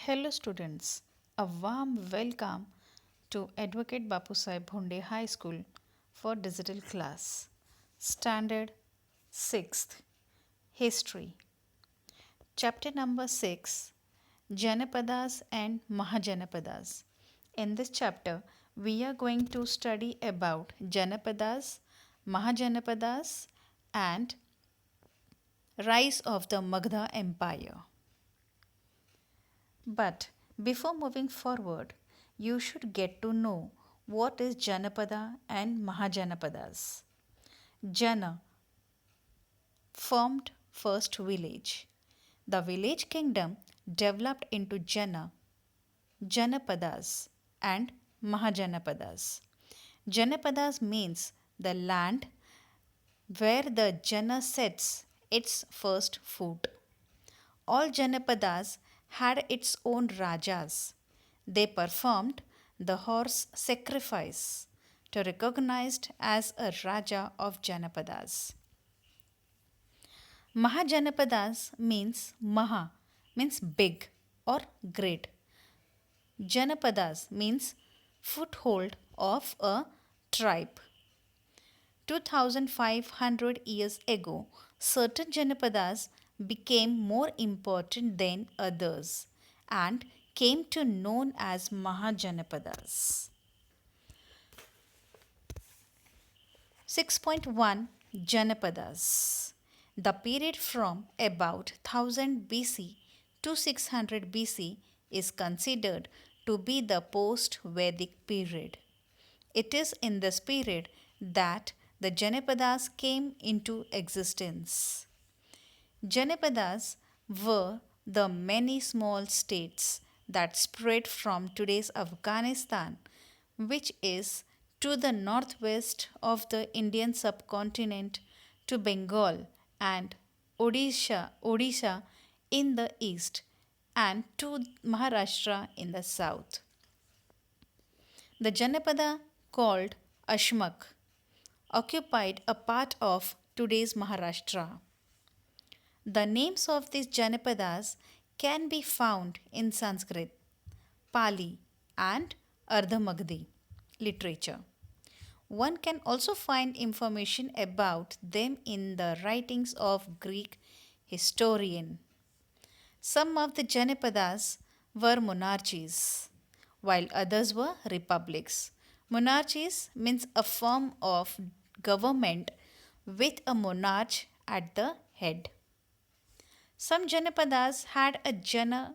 Hello students, a warm welcome to Advocate Bapu Sahib Bhunde High School for digital class. Standard 6th History. Chapter number 6 Janapadas and Mahajanapadas. In this chapter, we are going to study about Janapadas, Mahajanapadas and rise of the Magadha Empire. But before moving forward, you should get to know what is Janapada and Mahajanapadas. Jana formed first village. The village kingdom developed into Janapadas and Mahajanapadas. Janapadas means the land where the Jana sets its first foot. All Janapadas had its own rajas. They performed the horse sacrifice to recognized as a raja of Janapadas. Mahajanapadas means big or great. Janapadas means foothold of a tribe. 2500 years ago, certain Janapadas became more important than others and came to known as Mahajanapadas. 6.1 Janapadas. The period from about 1000 BC to 600 BC is considered to be the post Vedic period. It is in this period that the Janapadas came into existence. Janapadas were the many small states that spread from today's Afghanistan, which is to the northwest of the Indian subcontinent, to Bengal and Odisha in the east, and to Maharashtra in the south. The Janapada called Ashmak occupied a part of today's Maharashtra. The names of these Janapadas can be found in Sanskrit, Pali, and Ardhamagadi literature. One can also find information about them in the writings of Greek historian. Some of the Janapadas were monarchies, while others were republics. Monarchies means a form of government with a monarch at the head. Some Janapadas had a Gana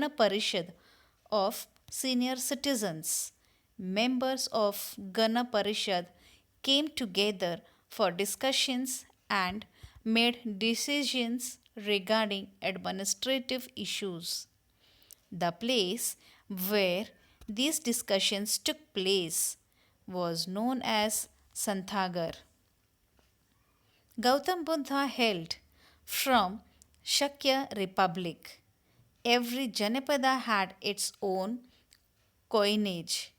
Parishad of senior citizens. Members of Gana Parishad came together for discussions and made decisions regarding administrative issues. The place where these discussions took place was known as Santhagar. Gautam Buddha held from Shakya Republic. Every Janapada had its own coinage.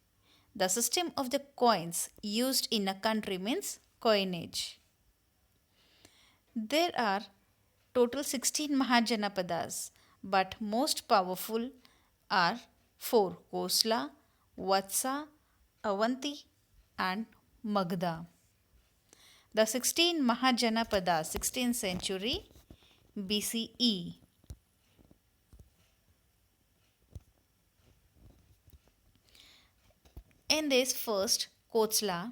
The system of the coins used in a country means coinage. There are total 16 Mahajanapadas, but most powerful are 4 Kosla, Vatsa, Avanti, and Magadha. The 16 Mahajanapadas, 16th century BCE. In this first Kosla,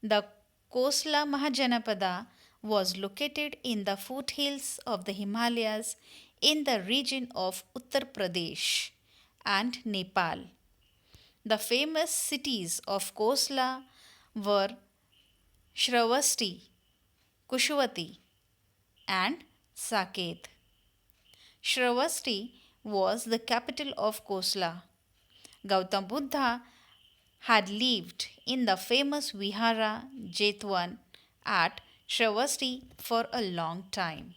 the Kosla Mahajanapada was located in the foothills of the Himalayas in the region of Uttar Pradesh and Nepal. The famous cities of Kosla were Shravasti, Kushwati, and Saket. Shravasti was the capital of Kosla. Gautam Buddha had lived in the famous Vihara Jetwan at Shravasti for a long time.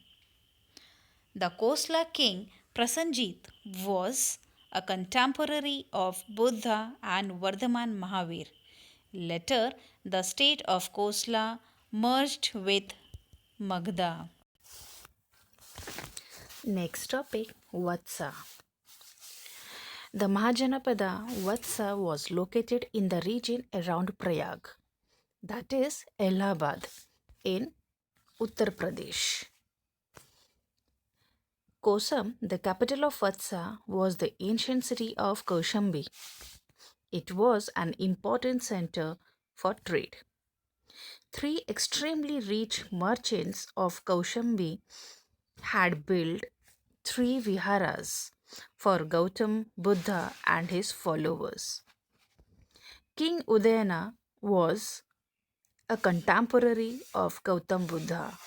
The Kosla king Prasenjit was a contemporary of Buddha and Vardhaman Mahavir. Later, the state of Kosla merged with Magadha. Next topic Vatsa. The Mahajanapada Vatsa was located in the region around Prayag, that is Allahabad, in Uttar Pradesh. Kosam, the capital of Vatsa, was the ancient city of Kaushambi. It was an important center for trade. Three extremely rich merchants of Kaushambi had built three viharas for Gautam Buddha and his followers. King Udayana was a contemporary of Gautam Buddha.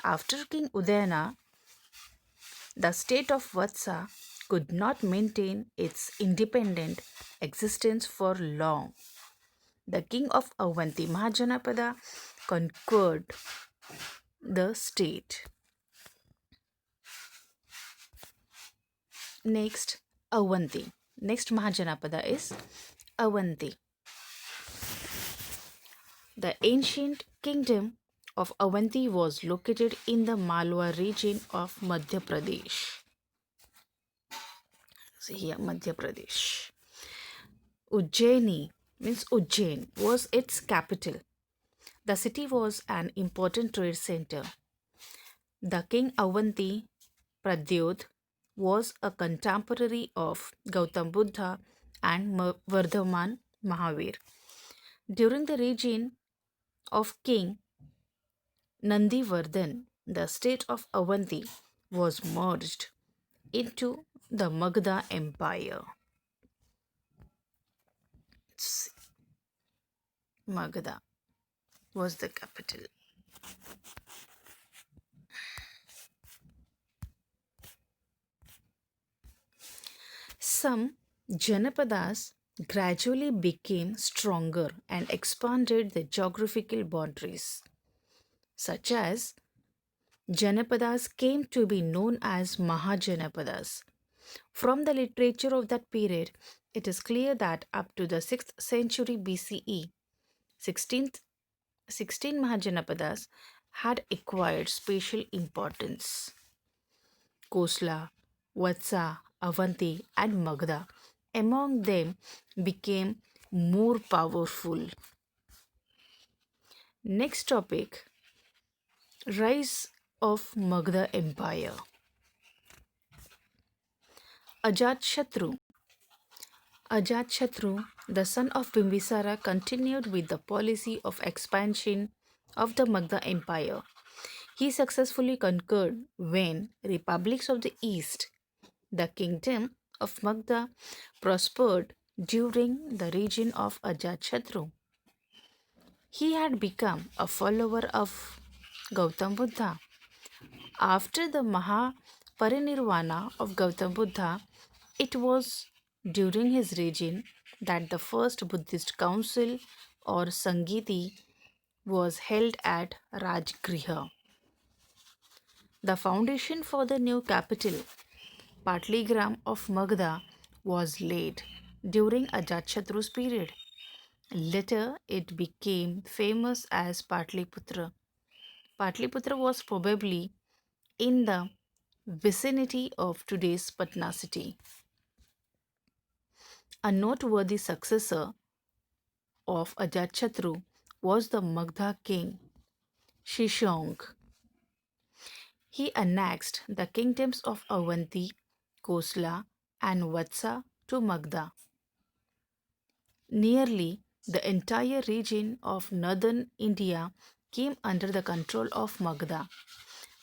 After King Udayana, the state of Vatsa could not maintain its independent existence for long. The king of Avanti, Mahajanapada, conquered the state. Next, Avanti. Next Mahajanapada is Avanti. The ancient kingdom of Avanti was located in the Malwa region of Madhya Pradesh. So here, Madhya Pradesh. Ujjaini means Ujjain was its capital. The city was an important trade center. The king Avanti Pradyot was a contemporary of Gautam Buddha and Vardhaman Mahavir. During the reign of King Nandivardhan, the state of Avanti was merged into the Magadha Empire. Magadha was the capital. Some Janapadas gradually became stronger and expanded their geographical boundaries, such as Janapadas came to be known as Mahajanapadas. From the literature of that period, it is clear that up to the 6th century BCE, 16 Mahajanapadas had acquired spatial importance. Kosla, Vatsa, Avanti, and Magadha among them became more powerful. Next topic, rise of Magadha Empire. Ajatshatru. Ajatshatru, the son of Bimbisara, continued with the policy of expansion of the Magadha Empire. He successfully conquered when republics of the east, the kingdom of Magadha, prospered during the reign of Ajatshatru. He had become a follower of Gautam Buddha. After the Mahaparinirvana of Gautam Buddha, it was during his reign that the first Buddhist council or Sangiti was held at Rajgriha. The foundation for the new capital, Patligram of Magadha, was laid during Ajatshatru's period. Later, it became famous as Patliputra. Patliputra was probably in the vicinity of today's Patna city. A noteworthy successor of Ajatshatru was the Magadha king Shishong. He annexed the kingdoms of Avanti, Kosla, and Vatsa to Magadha. Nearly the entire region of northern India came under the control of Magadha.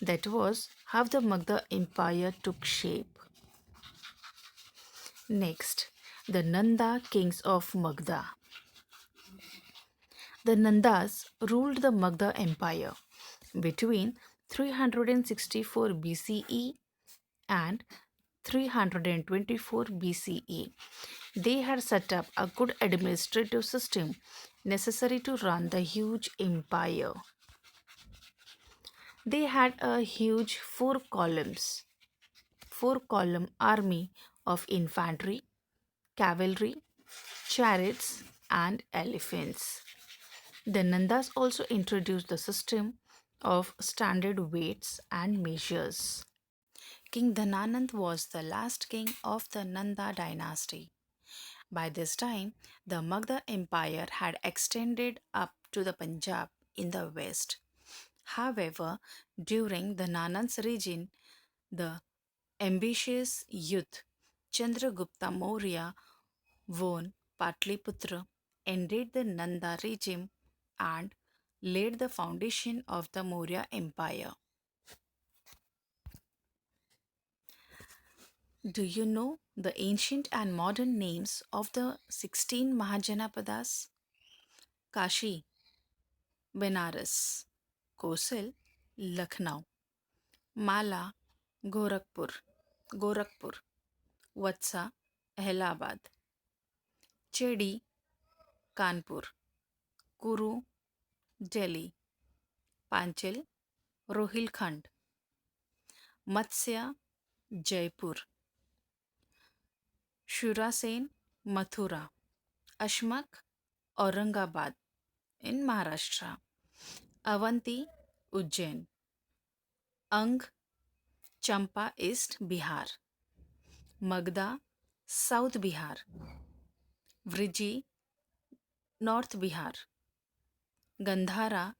That was how the Magadha Empire took shape. Next, the Nanda kings of Magadha. The Nandas ruled the Magadha Empire between 364 BCE and 324 BCE. They had set up a good administrative system necessary to run the huge empire. They had a huge four column army of infantry, cavalry, chariots, and elephants. The Nandas also introduced the system of standard weights and measures. King Dhananand was the last king of the Nanda dynasty. By this time, the Magadha Empire had extended up to the Punjab in the west. However, during the Nanand's reign, the ambitious youth Chandragupta Maurya won Patliputra, ended the Nanda regime, and laid the foundation of the Maurya Empire. Do you know the ancient and modern names of the 16 Mahajanapadas? Kashi, Benares, Kosal, Lucknow, Mala, Gorakhpur, Vatsa, Allahabad, Chedi, Kanpur, Kuru, Delhi, Panchal, Rohilkhand, Matsya, Jaipur, Shurasen, Mathura, Ashmak, Aurangabad in Maharashtra, Avanti, Ujjain, Ang, Champa East Bihar, Magda, South Bihar, Vriji, North Bihar, Gandhara,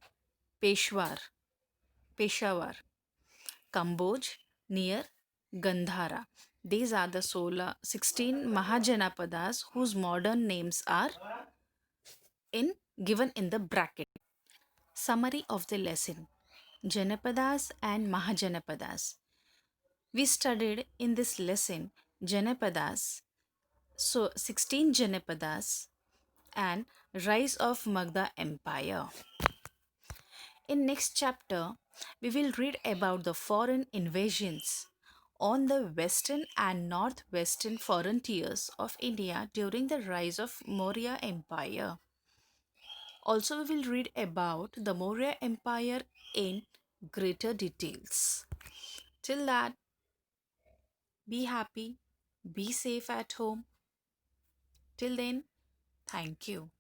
Peshawar, Kamboj near Gandhara. These are the 16 Mahajanapadas whose modern names are in given in the bracket. Summary of the lesson: Janapadas and Mahajanapadas. We studied in this lesson Janapadas, so 16 Janapadas, and rise of Magadha Empire. In next chapter, we will read about the foreign invasions on the western and northwestern frontiers of India during the rise of Maurya Empire. Also, we will read about the Maurya Empire in greater details. Till that, be happy, be safe at home. Till then, thank you.